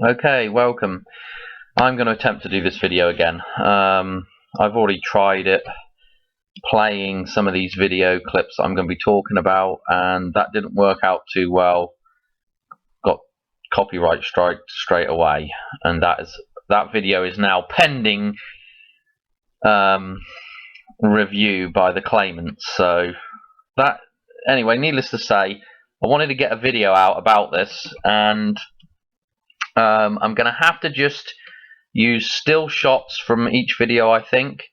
Okay, welcome. I'm going to attempt to do this video again. I've already tried it playing some of these video clips I'm going to be talking about, and that didn't work out too well. Got copyright strike straight away, and that video is now pending review by the claimants. So anyway, needless to say, I wanted to get a video out about this, and I'm going to have to just use still shots from each video, I think,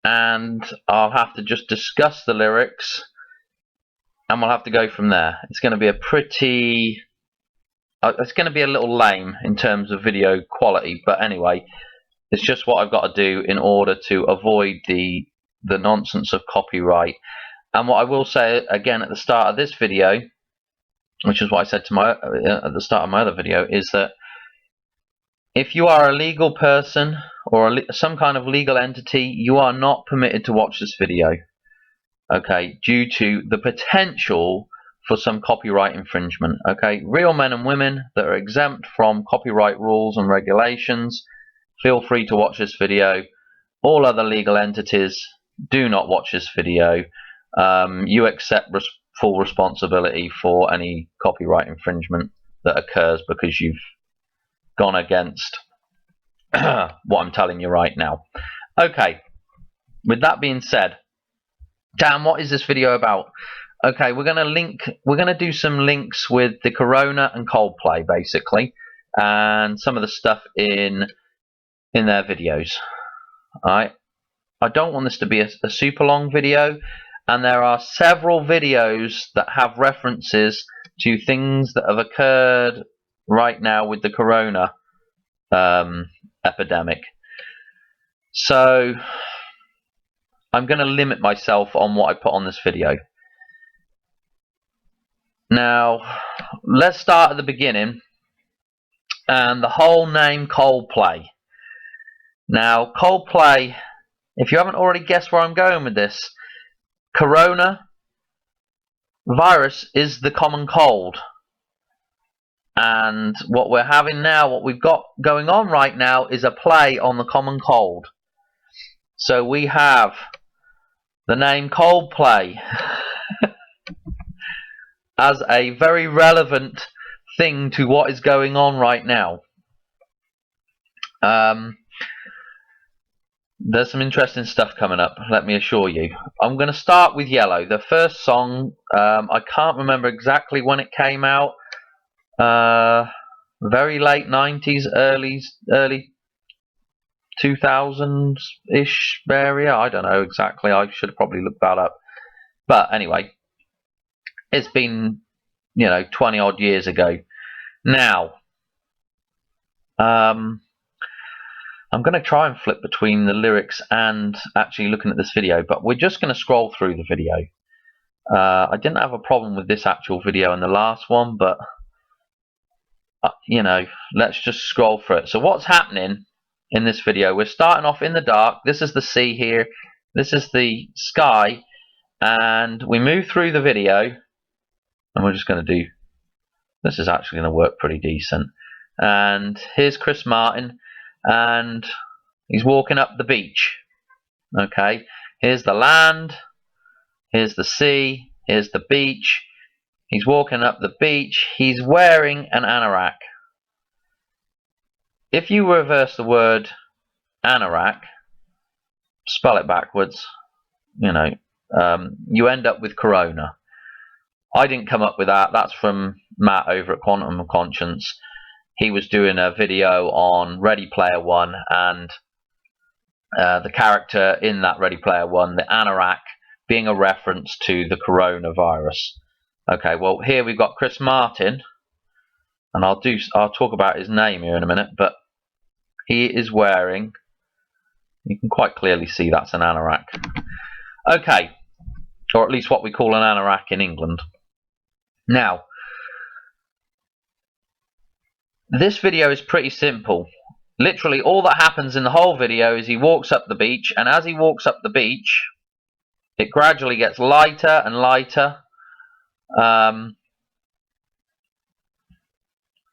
and I'll have to just discuss the lyrics, and we'll have to go from there. It's going to be it's going to be a little lame in terms of video quality, but anyway, it's just what I've got to do in order to avoid the nonsense of copyright. And what I will say again at the start of this video, which is what I said to at the start of my other video, is that if you are a legal person or some kind of legal entity, you are not permitted to watch this video, okay, due to the potential for some copyright infringement. Okay, real men and women that are exempt from copyright rules and regulations, feel free to watch this video. All other legal entities, do not watch this video. You accept full responsibility for any copyright infringement that occurs because you've gone against what I'm telling you right now. Okay, with that being said, Dan, what is this video about? Okay, we're going to do some links with the Corona and Coldplay, basically, and some of the stuff in their videos. Alright, I don't want this to be a super long video, and there are several videos that have references to things that have occurred right now with the Corona epidemic. So I'm going to limit myself on what I put on this video. Now, let's start at the beginning, and the whole name Coldplay. Now, Coldplay, if you haven't already guessed where I'm going with this, Corona virus is the common cold. And what we're having now, what we've got going on right now, is a play on the common cold. So we have the name Coldplay as a very relevant thing to what is going on right now. There's some interesting stuff coming up, let me assure you. I'm going to start with Yellow. The first song, I can't remember exactly when it came out. Very late 90s, early 2000s-ish area. I don't know exactly. I should have probably looked that up. But anyway, it's been, 20 odd years ago. Now, I'm going to try and flip between the lyrics and actually looking at this video, but we're just going to scroll through the video. I didn't have a problem with this actual video in the last one, but let's just scroll through it. So what's happening in this video? We're starting off in the dark. This is the sea here. This is the sky, and we move through the video, and we're just going to do. This is actually going to work pretty decent. And here's Chris Martin, and he's walking up the beach. Okay, here's the land, here's the sea, here's the beach. He's walking up the beach. He's wearing an anorak. If you reverse the word anorak, spell it backwards, you end up with Corona. I didn't come up with that. That's from Matt over at Quantum of Conscience. He was doing a video on Ready Player One, and the character in that Ready Player One, the anorak, being a reference to the coronavirus. Okay, well, here we've got Chris Martin, and I'll talk about his name here in a minute, but he is wearing, you can quite clearly see that's an anorak. Okay, or at least what we call an anorak in England. Now, this video is pretty simple. Literally, all that happens in the whole video is he walks up the beach, and as he walks up the beach, it gradually gets lighter and lighter.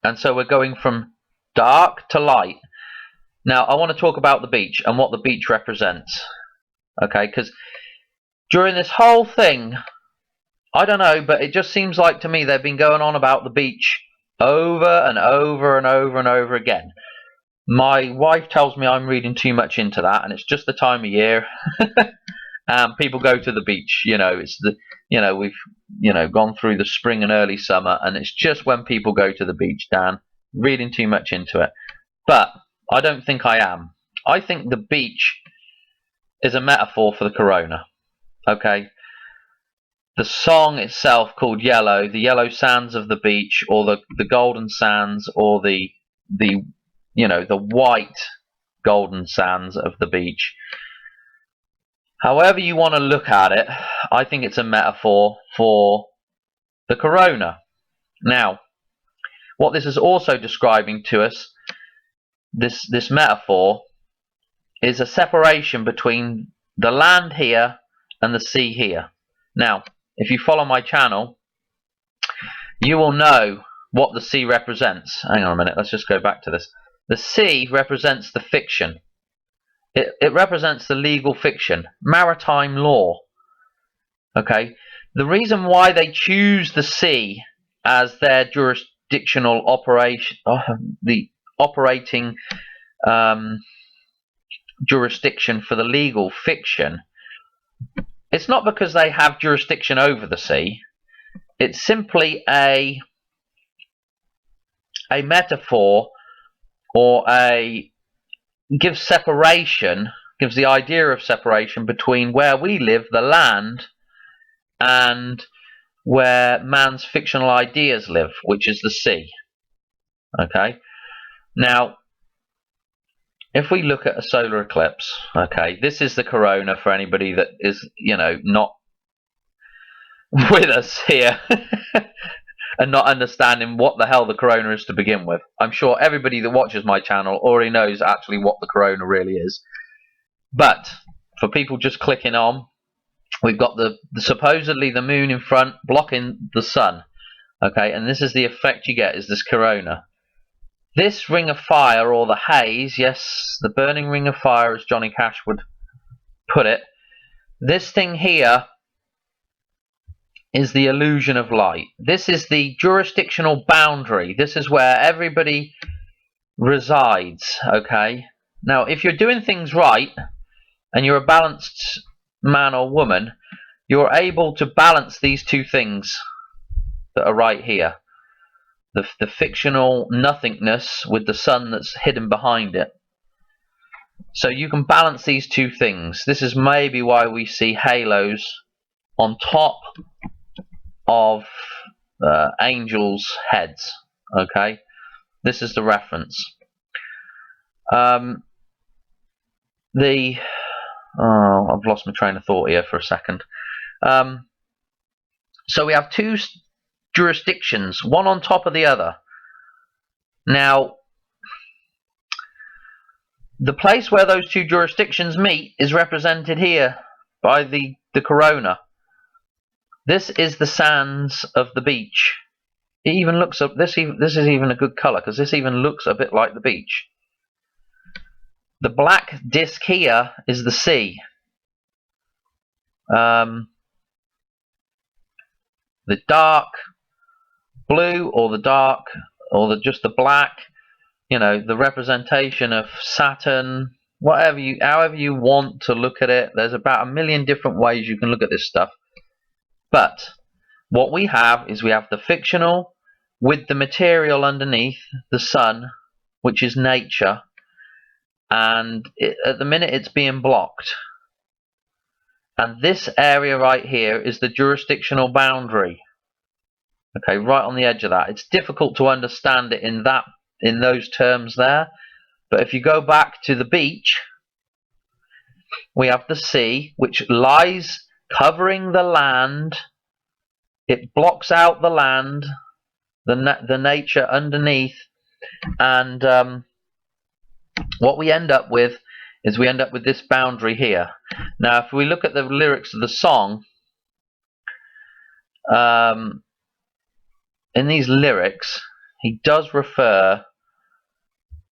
And so we're going from dark to light. Now, I want to talk about the beach and what the beach represents. Okay, because during this whole thing, I don't know, but it just seems like to me they've been going on about the beach over and over and over and over again. My wife tells me I'm reading too much into that, and it's just the time of year. People go to the beach. It's we've gone through the spring and early summer, and it's just when people go to the beach. Dan, reading too much into it, but I don't think I am. I think the beach is a metaphor for the corona. Okay, the song itself called Yellow, the yellow sands of the beach, or the golden sands, or the white golden sands of the beach. However you want to look at it, I think it's a metaphor for the corona. Now, what this is also describing to us, this metaphor, is a separation between the land here and the sea here. Now, if you follow my channel, you will know what the sea represents. Hang on a minute, let's just go back to this. The sea represents the fiction. It represents the legal fiction, maritime law. Okay, the reason why they choose the sea as their jurisdictional operation, the operating jurisdiction for the legal fiction, it's not because they have jurisdiction over the sea. It's simply a metaphor, or gives the idea of separation between where we live, the land, and where man's fictional ideas live, which is the sea. Okay, now if we look at a solar eclipse, okay, this is the corona for anybody that is not with us here and not understanding what the hell the corona is to begin with. I'm sure everybody that watches my channel already knows actually what the corona really is. But for people just clicking on, we've got the supposedly the moon in front blocking the sun. Okay, and this is the effect you get, is this corona. This ring of fire, or the haze, yes, the burning ring of fire as Johnny Cash would put it, this thing here is the illusion of light. This is the jurisdictional boundary. This is where everybody resides. Okay, now if you're doing things right and you're a balanced man or woman, you're able to balance these two things that are right here. The fictional nothingness with the sun that's hidden behind it. So you can balance these two things. This is maybe why we see halos on top of angels' heads. Okay, this is the reference. I've lost my train of thought here for a second. So we have two jurisdictions, one on top of the other. Now, the place where those two jurisdictions meet is represented here by the corona. This is the sands of the beach. It even looks up. This is even a good color, because this even looks a bit like the beach. The black disc here is the sea. The dark blue, or just the black, the representation of Saturn. However you want to look at it. There's about a million different ways you can look at this stuff. But what we have is we have the fictional with the material underneath, the sun, which is nature, and at the minute it's being blocked. And this area right here is the jurisdictional boundary. Okay, right on the edge of that. It's difficult to understand it in those terms there, but if you go back to the beach, we have the sea, which lies covering the land. It blocks out the land, the nature underneath, and what we end up with is this boundary here. Now, if we look at the lyrics of the song, in these lyrics, he does refer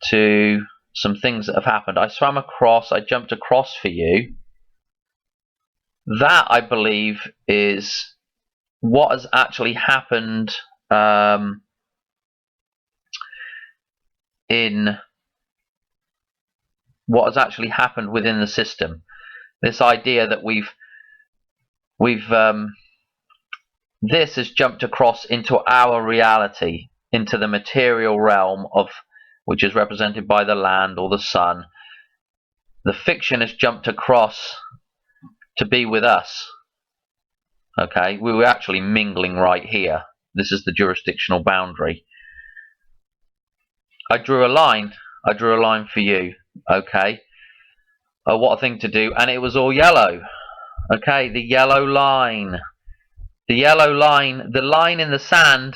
to some things that have happened. I swam across, I jumped across for you. That, I believe, is what has actually happened within the system. This idea that this has jumped across into our reality, into the material realm of which is represented by the land or the sun. The fiction has jumped across to be with us. Okay, we were actually mingling right here. This is the jurisdictional boundary. I drew a line. I drew a line for you. Okay. What a thing to do. And it was all yellow. Okay, the yellow line. The yellow line. The line in the sand.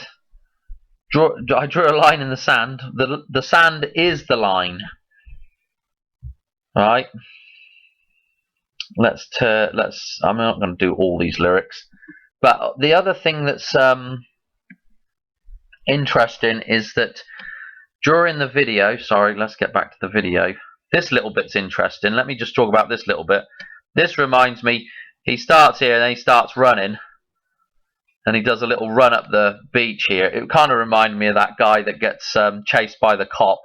I drew a line in the sand. The sand is the line. Right. I'm not going to do all these lyrics. But the other thing that's interesting is that during the video, sorry, let's get back to the video. This little bit's interesting. Let me just talk about this little bit. This reminds me, he starts here and then he starts running. And he does a little run up the beach here. It kind of reminded me of that guy that gets chased by the cop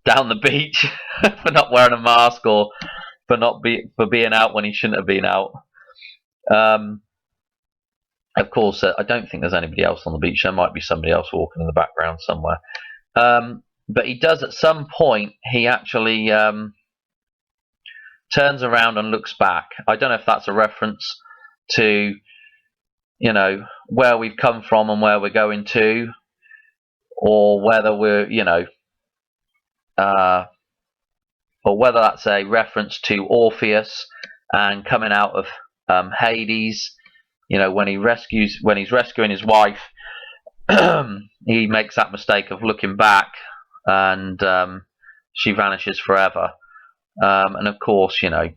down the beach for not wearing a mask or for being out when he shouldn't have been out. Of course, I don't think there's anybody else on the beach. There might be somebody else walking in the background somewhere. But he does at some point, he actually turns around and looks back. I don't know if that's a reference to, you know, where we've come from and where we're going to, or whether we're, you know, or whether that's a reference to Orpheus and coming out of Hades. You know, when he's rescuing his wife, he makes that mistake of looking back, and she vanishes forever. And of course, you know,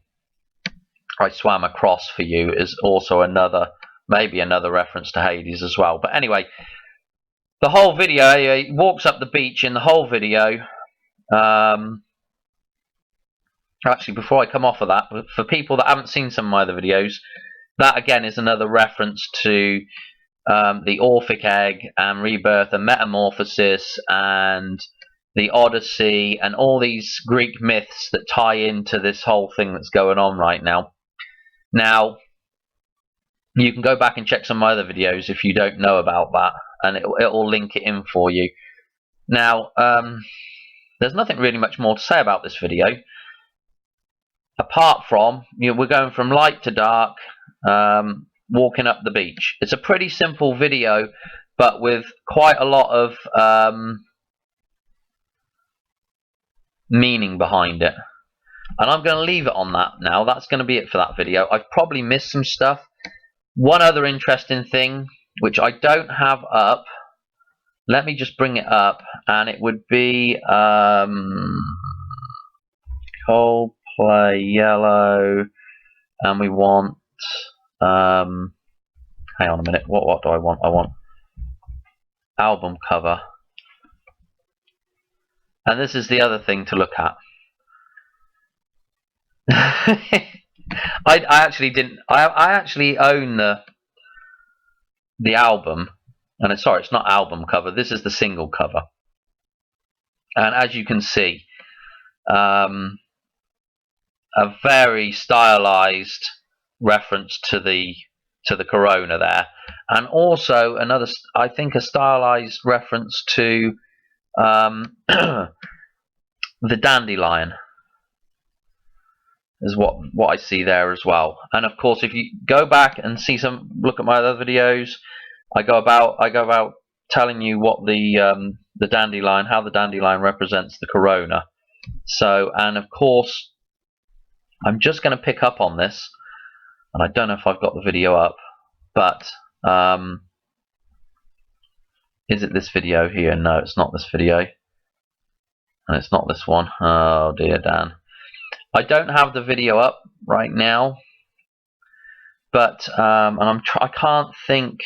I swam across for you is also maybe another reference to Hades as well. But anyway, the whole video, he walks up the beach in the whole video. Actually, before I come off of that, for people that haven't seen some of my other videos, that again is another reference to the Orphic egg and rebirth and metamorphosis and the Odyssey and all these Greek myths that tie into this whole thing that's going on right now. Now, you can go back and check some of my other videos if you don't know about that, and it will link it in for you. Now, there's nothing really much more to say about this video, apart from, you know, we're going from light to dark, walking up the beach. It's a pretty simple video, but with quite a lot of meaning behind it. And I'm going to leave it on that now. That's going to be it for that video. I've probably missed some stuff. One other interesting thing, which I don't have up, let me just bring it up, and it would be Coldplay yellow, and we want hang on a minute, what do I want? I want album cover. And this is the other thing to look at. I actually own the album, and it's not album cover. This is the single cover, and as you can see, a very stylized reference to the Corona there, and also another, I think, a stylized reference to the dandelion. Is what I see there as well. And of course, if you go back and look at my other videos, I go about telling you what the dandelion, how the dandelion represents the Corona. So, and of course, I'm just going to pick up on this, and I don't know if I've got the video up, but is it this video here? No, it's not this video, and it's not this one. Oh dear, Dan. I don't have the video up right now, but and I can't think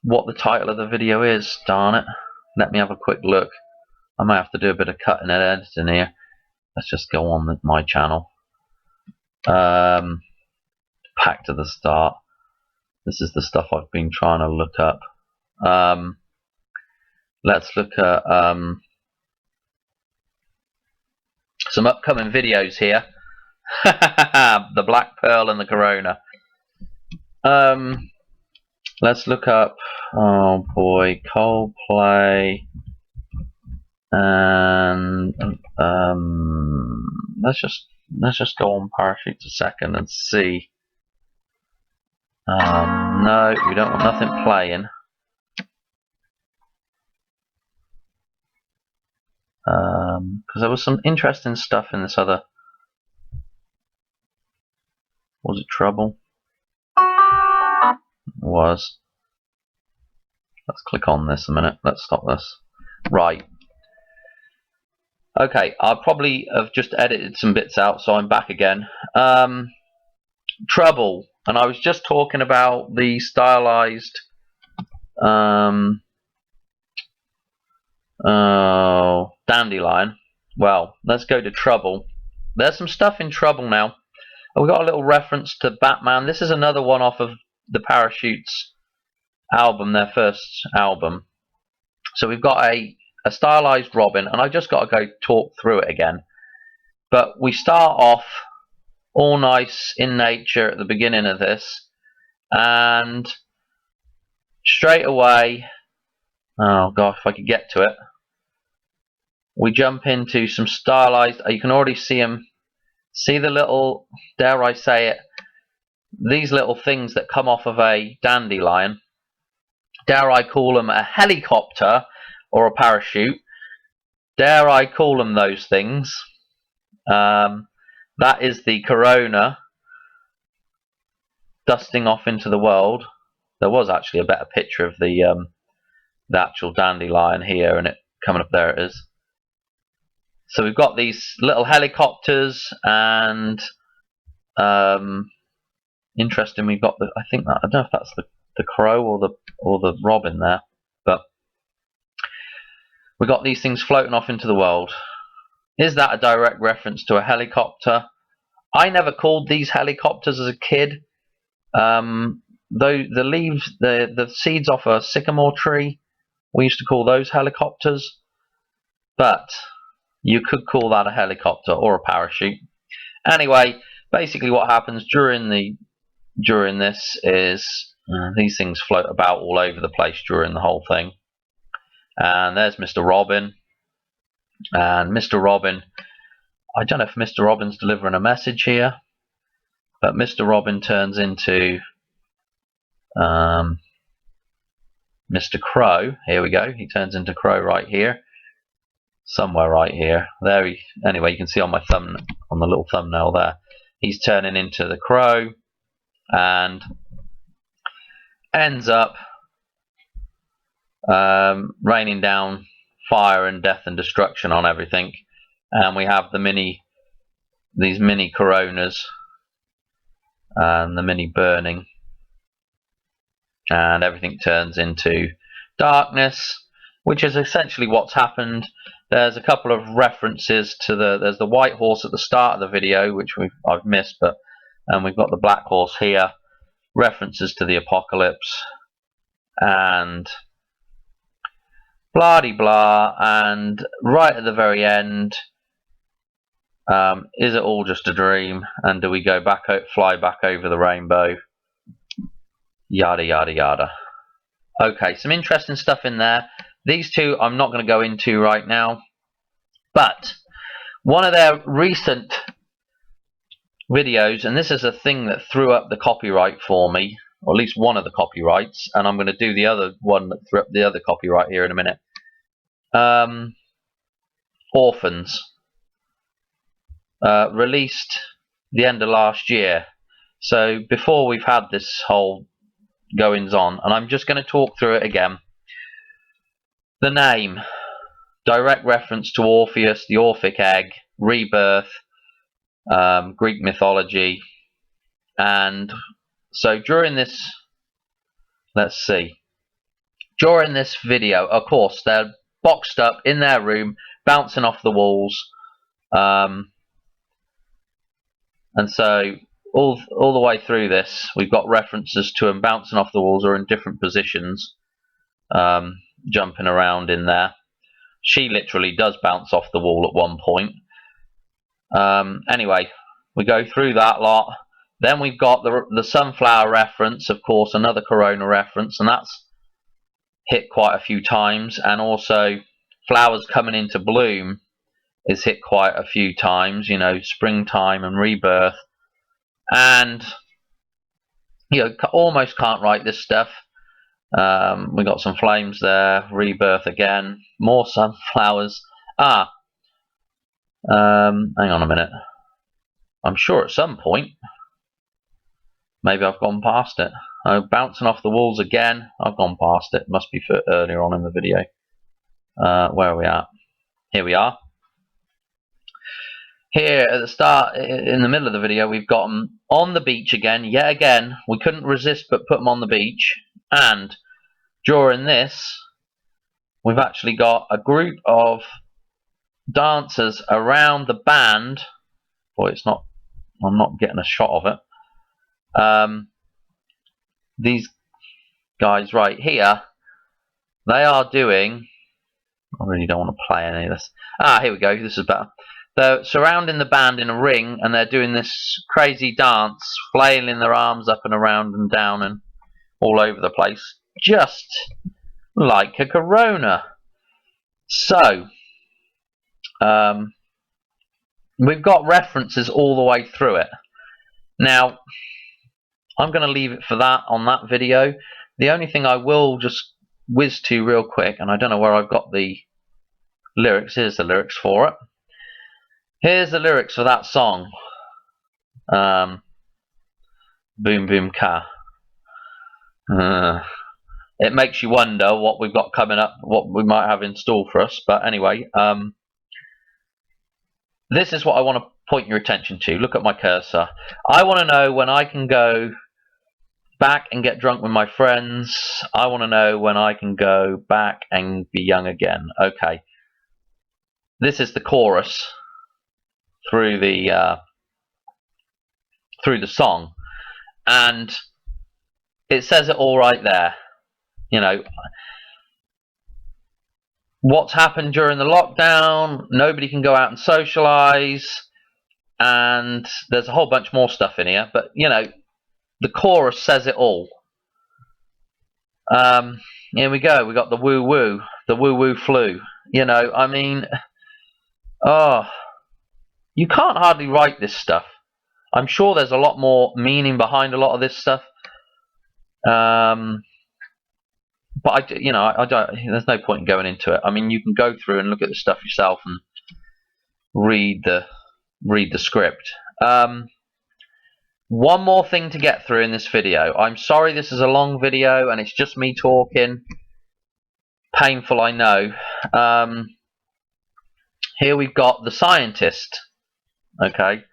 what the title of the video is. Darn it! Let me have a quick look. I might have to do a bit of cutting and editing here. Let's just go on with my channel. Back to the start. This is the stuff I've been trying to look up. Let's look at some upcoming videos here. The Black Pearl and the Corona. Let's look up, oh boy, Coldplay and let's just go on Parachutes a second and see. No, we don't want nothing playing. Because there was some interesting stuff in this other. Was it Trouble? It was. Let's click on this a minute. Let's stop this. Right. Okay, I probably have just edited some bits out, so I'm back again. Trouble, and I was just talking about the stylized dandelion. Well, let's go to Trouble. There's some stuff in Trouble now. We've got a little reference to Batman. This is another one off of the Parachutes album, their first album. So we've got a stylized Robin, and I just got to go talk through it again. But we start off all nice in nature at the beginning of this, and straight away, oh god, if I could get to it, we jump into some stylized. You can already see them. See the little, dare I say it, these little things that come off of a dandelion. Dare I call them a helicopter or a parachute? Dare I call them those things? That is the Corona dusting off into the world. There was actually a better picture of the actual dandelion here, and it coming up there. It is. So we've got these little helicopters, and interesting. We've got the. I think that I don't know if that's the crow or the robin there, but we got these things floating off into the world. Is that a direct reference to a helicopter? I never called these helicopters as a kid. Though the leaves, the seeds off a sycamore tree, we used to call those helicopters. But you could call that a helicopter or a parachute. Anyway, basically what happens during this is these things float about all over the place during the whole thing. And there's Mr. Robin. And Mr. Robin, I don't know if Mr. Robin's delivering a message here, but Mr. Robin turns into Mr. Crow. Here we go. He turns into Crow right here. Somewhere right here. There. Anyway, you can see on my thumb, on the little thumbnail there, he's turning into the Crow, and ends up raining down fire and death and destruction on everything. And we have these mini Coronas and the mini burning, and everything turns into darkness, which is essentially what's happened. There's a couple of references to there's the white horse at the start of the video, which I've missed, but we've got the black horse here, references to the apocalypse, and blah de blah. And right at the very end, is it all just a dream? And do we go back, fly back over the rainbow? Yada yada yada. Okay, some interesting stuff in there. These two I'm not going to go into right now, but one of their recent videos, and this is a thing that threw up the copyright for me, or at least one of the copyrights, and I'm going to do the other one that threw up the other copyright here in a minute. Orphans, released the end of last year, so before we've had this whole goings on, and I'm just going to talk through it again. The name, direct reference to Orpheus, the Orphic egg, rebirth, Greek mythology. And so during this, let's see, during this video, of course, they're boxed up in their room, bouncing off the walls. And so all the way through this, we've got references to them bouncing off the walls or in different positions, jumping around in there. She literally does bounce off the wall at one point. Anyway, we go through that lot. Then we've got the sunflower reference, of course, another Corona reference, and that's hit quite a few times. And also, flowers coming into bloom is hit quite a few times. You know, springtime and rebirth. And you know, almost can't write this stuff. We got some flames there, rebirth again, more sunflowers. Hang on a minute. I'm sure at some point, maybe I've gone past it. Bouncing off the walls again. I've gone past it. Must be for earlier on in the video. Where are we at? Here we are. Here at the start, in the middle of the video, we've got them on the beach again. Yet again, we couldn't resist but put them on the beach. And during this, we've actually got a group of dancers around the band. Boy, it's not. I'm not getting a shot of it. These guys right here, they are doing. I really don't want to play any of this. Here we go. This is better. They're surrounding the band in a ring, and they're doing this crazy dance, flailing their arms up and around and down and all over the place, just like a Corona. So, we've got references all the way through it. Now, I'm going to leave it for that on that video. The only thing I will just whiz to real quick, and I don't know where I've got the lyrics. Here's the lyrics for it. Here's the lyrics for that song. Boom Boom Ka. It makes you wonder what we've got coming up, what we might have in store for us. But anyway, this is what I want to point your attention to. Look at my cursor. I want to know when I can go back and get drunk with my friends. I want to know when I can go back and be young again. Okay. This is the chorus through the song, and it says it all right there. You know, what's happened during the lockdown, nobody can go out and socialize, and there's a whole bunch more stuff in here, but you know, the chorus says it all. Here we go. We got the woo woo, the woo woo flu. You know, I mean, you can't hardly write this stuff. I'm sure there's a lot more meaning behind a lot of this stuff. But I don't. There's no point in going into it. I mean, you can go through and look at the stuff yourself and read the script. One more thing to get through in this video. I'm sorry this is a long video and it's just me talking. Painful, I know. Here we've got the scientist. Okay.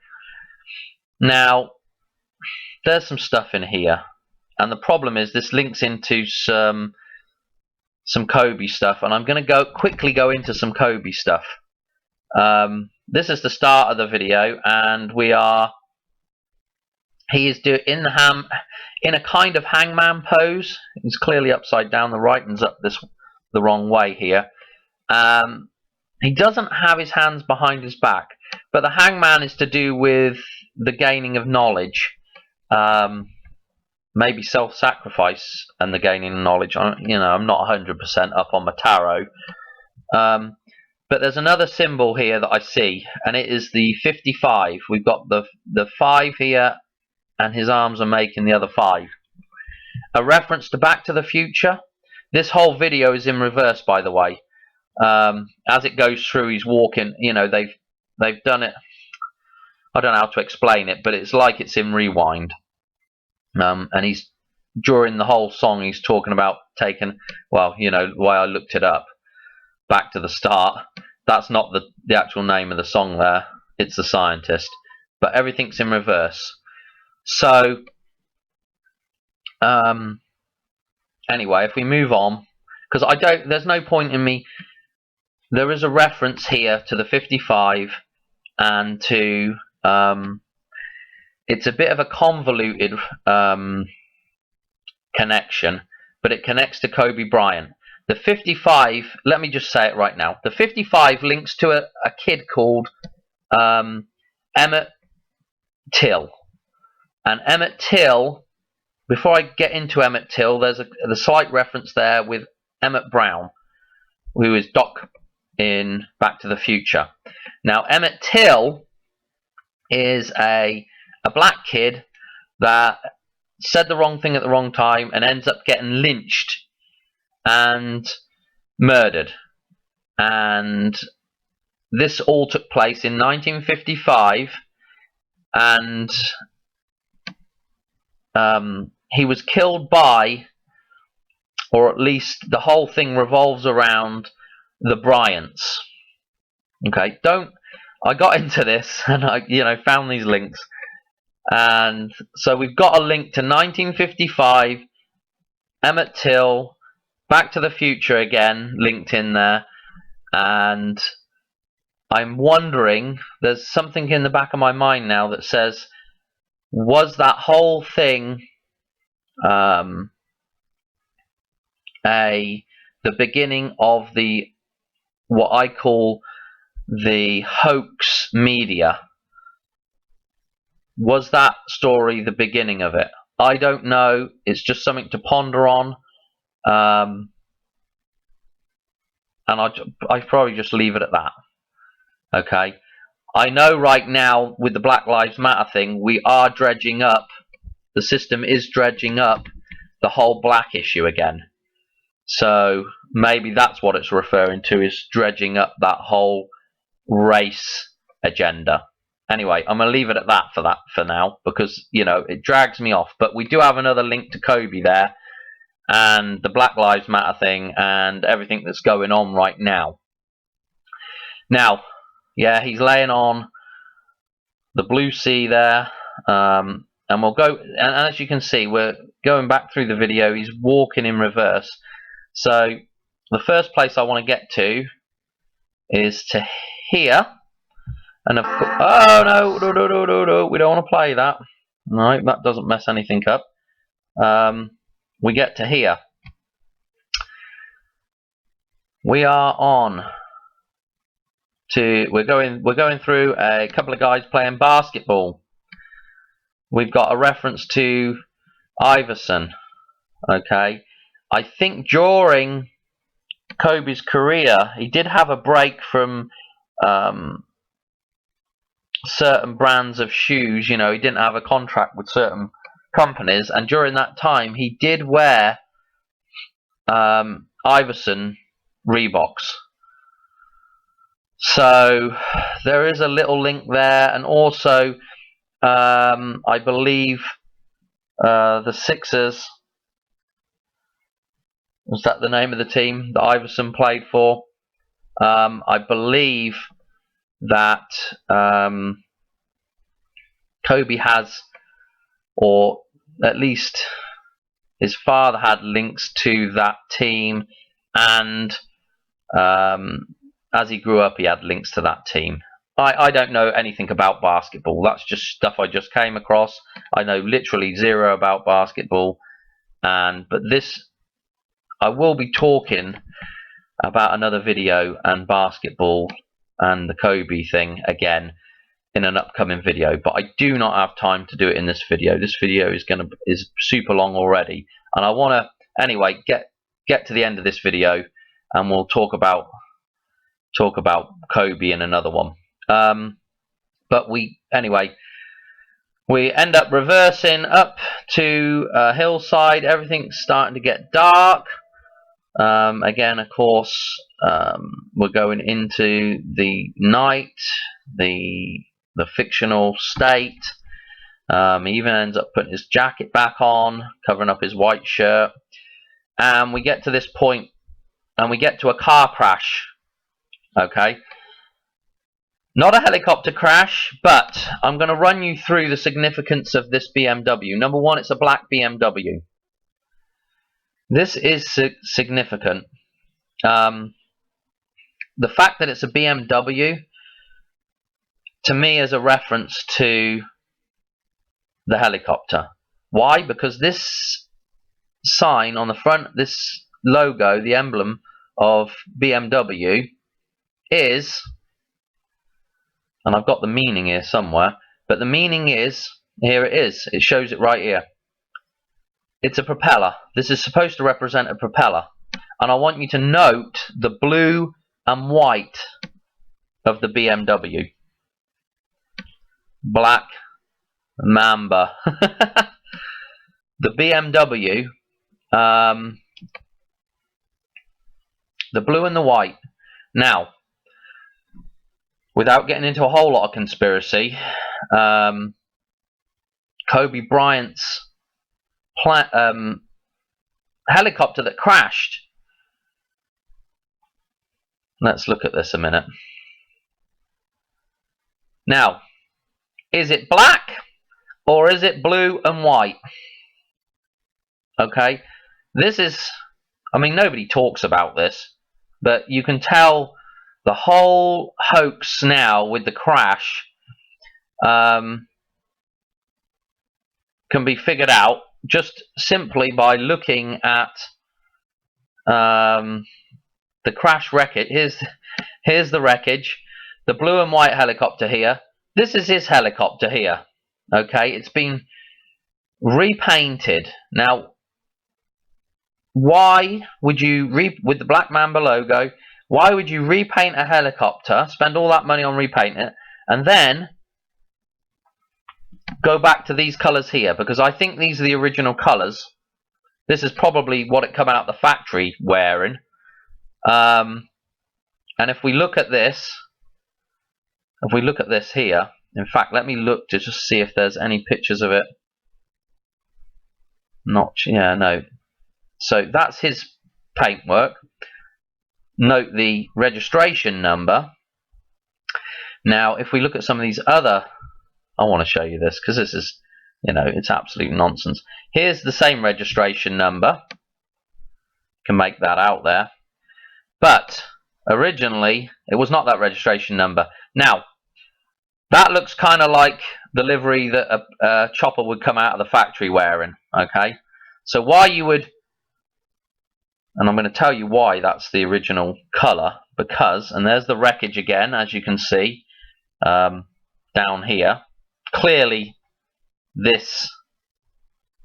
Now, there's some stuff in here, and the problem is this links into some Kobe stuff, and I'm going to quickly go into some Kobe stuff. This is the start of the video, and he is in a kind of hangman pose. He's clearly upside down. The writing's up the wrong way here. He doesn't have his hands behind his back, but the hangman is to do with the gaining of knowledge, maybe self-sacrifice and the gaining of knowledge. I'm not 100% up on my tarot, but there's another symbol here that I see, and it is the 55. We've got the 5 here, and his arms are making the other 5. A reference to Back to the Future. This whole video is in reverse, by the way. As it goes through, he's walking. You know, they've done it. I don't know how to explain it, but it's like it's in rewind. And he's during the whole song, he's talking about taking. Well, you know, the way I looked it up, Back to the Start. That's not the actual name of the song there. It's the scientist, but everything's in reverse. So, anyway, if we move on, because there's no point in me there is a reference here to the 55 and to it's a bit of a convoluted connection, but it connects to Kobe Bryant. The 55, let me just say it right now, the 55 links to a kid called Emmett Till. And Emmett Till, before I get into Emmett Till, there's a slight reference there with Emmett Brown, who is Doc in Back to the Future. Now, Emmett Till is a black kid that said the wrong thing at the wrong time and ends up getting lynched and murdered. And this all took place in 1955, and he was killed by, or at least the whole thing revolves around the Bryants. Okay, I got into this and I found these links, and so we've got a link to 1955, Emmett Till, Back to the Future again linked in there, and I'm wondering, there's something in the back of my mind now that says, was that whole thing the beginning of what I call the hoax media? Was that story the beginning of it? I don't know. It's just something to ponder on. And I'd probably just leave it at that. Okay. I know right now with the Black Lives Matter thing, we are dredging up, the system is dredging up the whole black issue again. So maybe that's what it's referring to, is dredging up that whole race agenda. Anyway, I'm going to leave it at that for now, because, it drags me off. But we do have another link to Kobe there, and the Black Lives Matter thing, and everything that's going on right now. Now, yeah, he's laying on the blue sea there, and we'll go, and as you can see, we're going back through the video. He's walking in reverse. So the first place I want to get to is to here. And of course, oh no, we don't want to play that. No, that doesn't mess anything up. We get to here. We are on to, we're going through a couple of guys playing basketball. We've got a reference to Iverson. Okay, I think during Kobe's career, he did have a break from certain brands of shoes. He didn't have a contract with certain companies, and during that time he did wear Iverson Reeboks. So there is a little link there, and also I believe the Sixers, was that the name of the team that Iverson played for? I believe that Kobe has, or at least his father had, links to that team, and as he grew up he had links to that team. I don't know anything about basketball. That's just stuff I just came across. I know literally zero about basketball, but this, I will be talking about another video and basketball and the Kobe thing again in an upcoming video, but I do not have time to do it in this video. This video is super long already, and I want to anyway get to the end of this video, and we'll talk about Kobe in another one. But we end up reversing up to a hillside. Everything's starting to get dark. Again, of course, we're going into the night, the fictional state. He even ends up putting his jacket back on, covering up his white shirt, and we get to this point, and we get to a car crash. Okay, not a helicopter crash, but I'm going to run you through the significance of this BMW. Number one, it's a black BMW. This is significant. the fact that it's a BMW, to me, is a reference to the helicopter. Why? Because this sign on the front, this logo, the emblem of BMW is, and I've got the meaning here somewhere, but the meaning is, here it is, it shows it right here. It's a propeller. This is supposed to represent a propeller. And I want you to note the blue and white of the BMW. Black Mamba. The BMW, the blue and the white. Now, without getting into a whole lot of conspiracy, Kobe Bryant's helicopter that crashed. Let's look at this a minute. Now, is it black or is it blue and white? Okay, this is, I mean, nobody talks about this, but you can tell the whole hoax now with the crash can be figured out just simply by looking at the crash wreckage. Here's the wreckage, the blue and white helicopter here. This is his helicopter here. Okay, it's been repainted. Now, why would you, with the Black Mamba logo, why would you repaint a helicopter, spend all that money on repainting it, and then go back to these colours here? Because I think these are the original colours. This is probably what it come out the factory wearing. And if we look at this, here, in fact, let me look to just see if there's any pictures of it. Yeah, no. So that's his paintwork. Note the registration number. Now, if we look at some of these other, I want to show you this because this is, you know, it's absolute nonsense. Here's the same registration number. Can make that out there. But originally, it was not that registration number. Now, that looks kind of like the livery that a chopper would come out of the factory wearing. Okay, so why you would, and I'm going to tell you why that's the original colour, because, and there's the wreckage again, as you can see down here, clearly this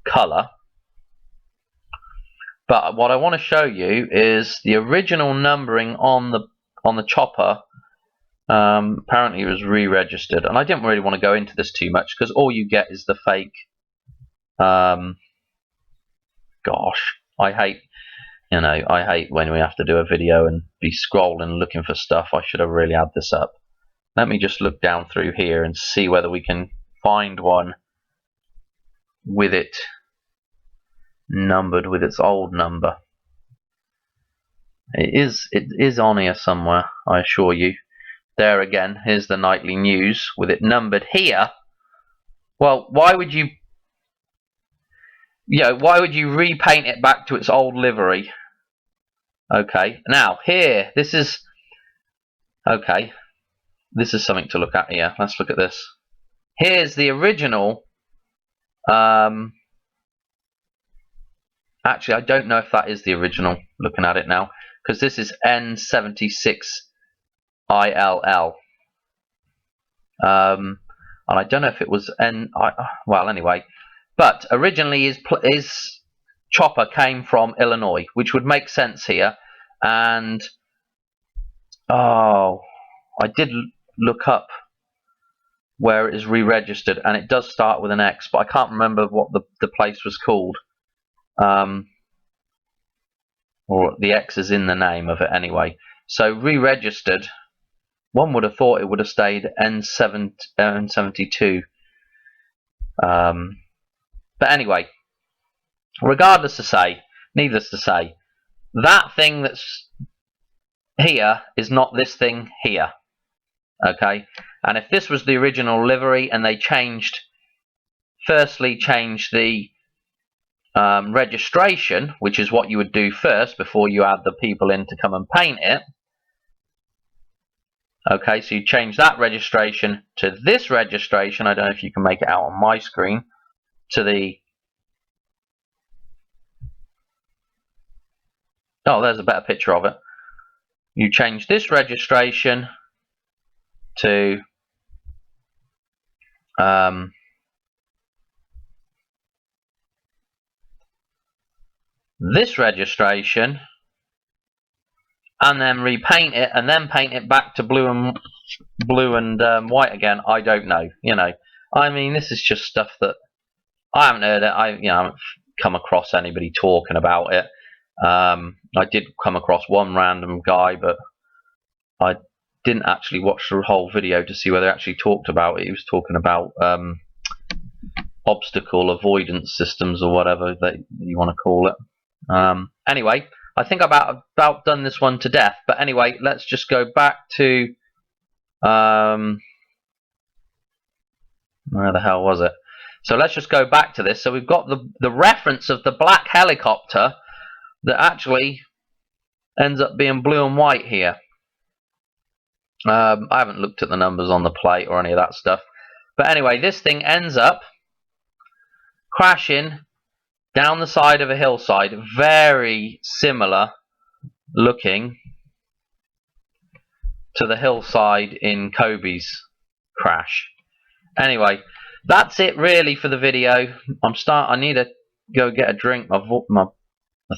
colour. But what I want to show you is the original numbering on the chopper. Apparently it was re-registered, and I didn't really want to go into this too much because all you get is the fake. Gosh, I hate when we have to do a video and be scrolling looking for stuff. I should have really had this up. Let me just look down through here and see whether we can find one with it numbered with its old number. It is on here somewhere, I assure you. There again, here's the nightly news with it numbered here. Well, why would you repaint it back to its old livery? Okay, now here, this is something to look at here. Let's look at this. Here's the original. Actually, I don't know if that is the original, looking at it now, because this is N76ILL. And I don't know if it was well, anyway. But originally his chopper came from Illinois, which would make sense here. And, oh, I did look up where it is re-registered, and it does start with an X, but I can't remember what the place was called. Or the X is in the name of it anyway. So re-registered, one would have thought it would have stayed N72. But anyway, needless to say, that thing that's here is not this thing here. Okay, and if this was the original livery and they firstly changed the registration, which is what you would do first before you add the people in to come and paint it, Okay, so you change that registration to this registration. I don't know if you can make it out on my screen. To the... Oh, there's a better picture of it. You change this registration to this registration, and then repaint it, and then paint it back to blue and white again. I don't know. You know, I mean, this is just stuff that I haven't heard it. I haven't come across anybody talking about it. I did come across one random guy, but I didn't actually watch the whole video to see whether they actually talked about it. He was talking about obstacle avoidance systems or whatever that you want to call it. Anyway, I think I've about done this one to death. But anyway, let's just go back to where the hell was it? So let's just go back to this. So we've got the reference of the black helicopter that actually ends up being blue and white here. I haven't looked at the numbers on the plate or any of that stuff. But anyway, this thing ends up crashing down the side of a hillside. Very similar looking to the hillside in Kobe's crash. Anyway, that's it really for the video. I need to go get a drink. My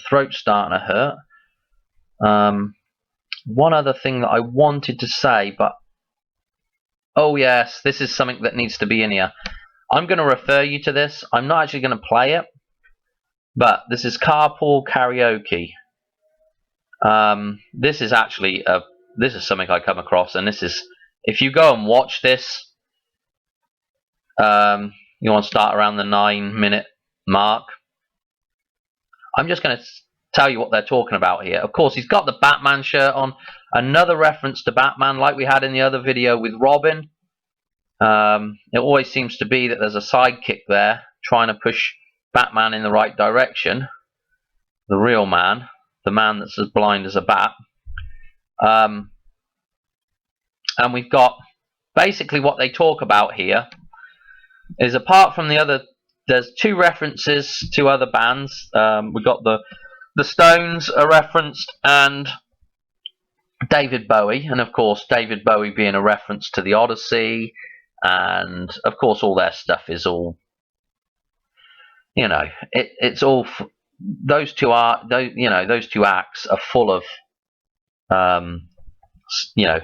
throat's starting to hurt. One other thing that I wanted to say, but oh yes, this is something that needs to be in here. I'm going to refer you to this. I'm not actually going to play it, but this is Carpool Karaoke. This is actually this is something I come across, and this is, if you go and watch this, you want to start around the 9-minute mark. I'm just going to tell you what they're talking about here. Of course, he's got the Batman shirt on. Another reference to Batman, like we had in the other video with Robin. It always seems to be that there's a sidekick there trying to push Batman in the right direction. The real man, the man that's as blind as a bat. And we've got basically what they talk about here is, apart from the other, there's two references to other bands. We've got the Stones are referenced, and David Bowie, and of course David Bowie being a reference to the Odyssey, and of course all their stuff is all, you know, it's all those two acts are full of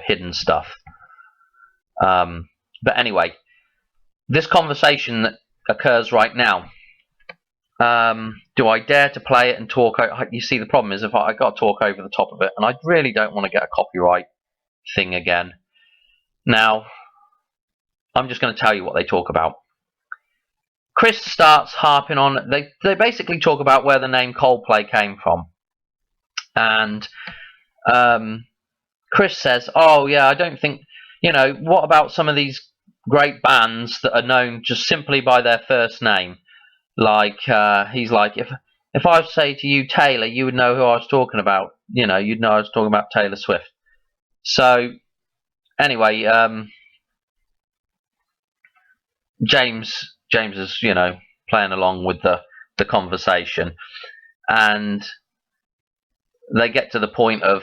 hidden stuff. But anyway, this conversation that occurs right now, do I dare to play it and talk? You see, the problem is, if I got to talk over the top of it, and I really don't want to get a copyright thing again. Now, I'm just going to tell you what they talk about. Chris starts harping on. They basically talk about where the name Coldplay came from, and Chris says, "Oh yeah, I don't think, what about some of these great bands that are known just simply by their first name?" Like, he's like, if I say to you Taylor, you would know who I was talking about. You'd know I was talking about Taylor Swift. So, anyway, James is, playing along with the conversation, and they get to the point of,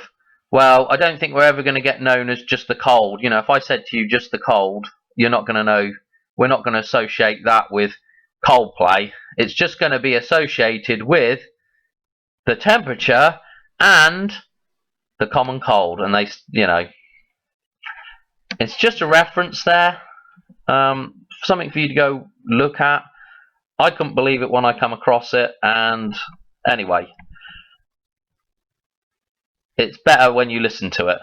well, I don't think we're ever going to get known as Just the Cold. If I said to you Just the Cold, you're not going to know. We're not going to associate that with Coldplay. It's just going to be associated with the temperature and the common cold, and they, it's just a reference there, something for you to go look at. I couldn't believe it when I come across it, and anyway, it's better when you listen to it.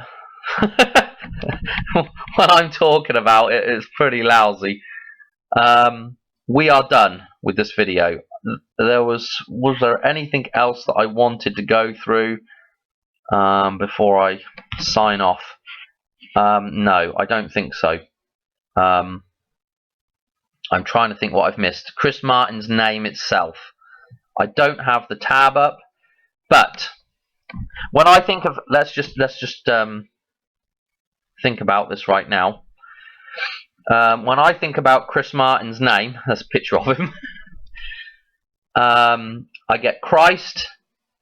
When I'm talking about it, it's pretty lousy. We are done with this video. Was there anything else that I wanted to go through before I sign off? No, I don't think so. I'm trying to think what I've missed. Chris Martin's name itself, I don't have the tab up, but when I think of, let's just think about this right now. When I think about Chris Martin's name, that's a picture of him. I get Christ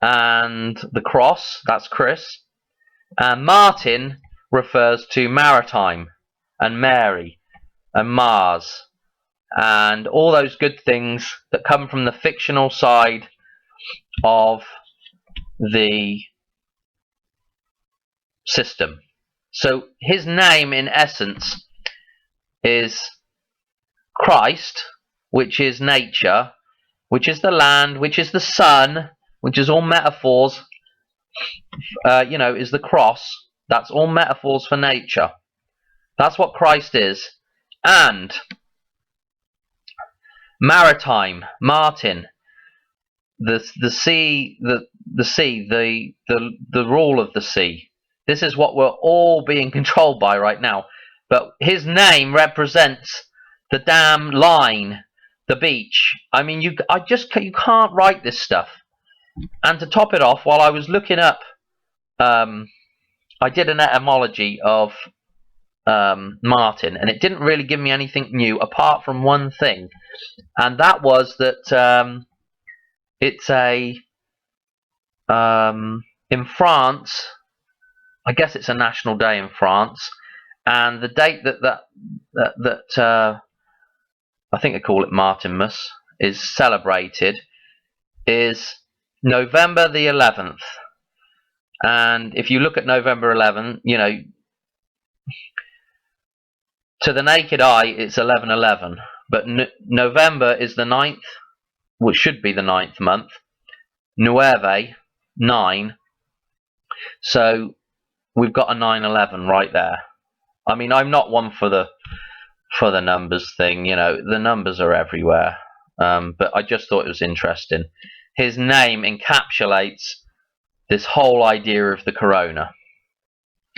and the cross, that's Chris. And Martin refers to maritime and Mary and Mars and all those good things that come from the fictional side of the system. So his name in essence is Christ, which is nature, which is the land, which is the sun, which is all metaphors, is the cross. That's all metaphors for nature. That's what Christ is. And maritime, Martin, the sea, the sea, the rule of the sea. This is what we're all being controlled by right now. But his name represents the damn line, the beach. I mean, you can't write this stuff. And to top it off, while I was looking up, I did an etymology of Martin, and it didn't really give me anything new apart from one thing, and that was that it's in France. I guess it's a national day in France, and the date that I think they call it Martinmas is celebrated is November the 11th. And if you look at November 11, to the naked eye it's 11/11, but November is the 9th, which should be the 9th month. Nueve, 9. So we've got a 9/11 right there. I mean, I'm not one for the numbers thing, the numbers are everywhere. But I just thought it was interesting. His name encapsulates this whole idea of the corona.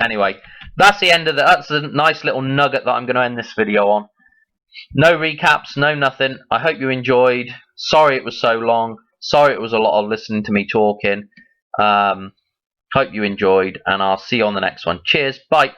Anyway, that's a nice little nugget that I'm going to end this video on. No recaps, no nothing. I hope you enjoyed. Sorry it was so long. Sorry it was a lot of listening to me talking. Hope you enjoyed, and I'll see you on the next one. Cheers, bye.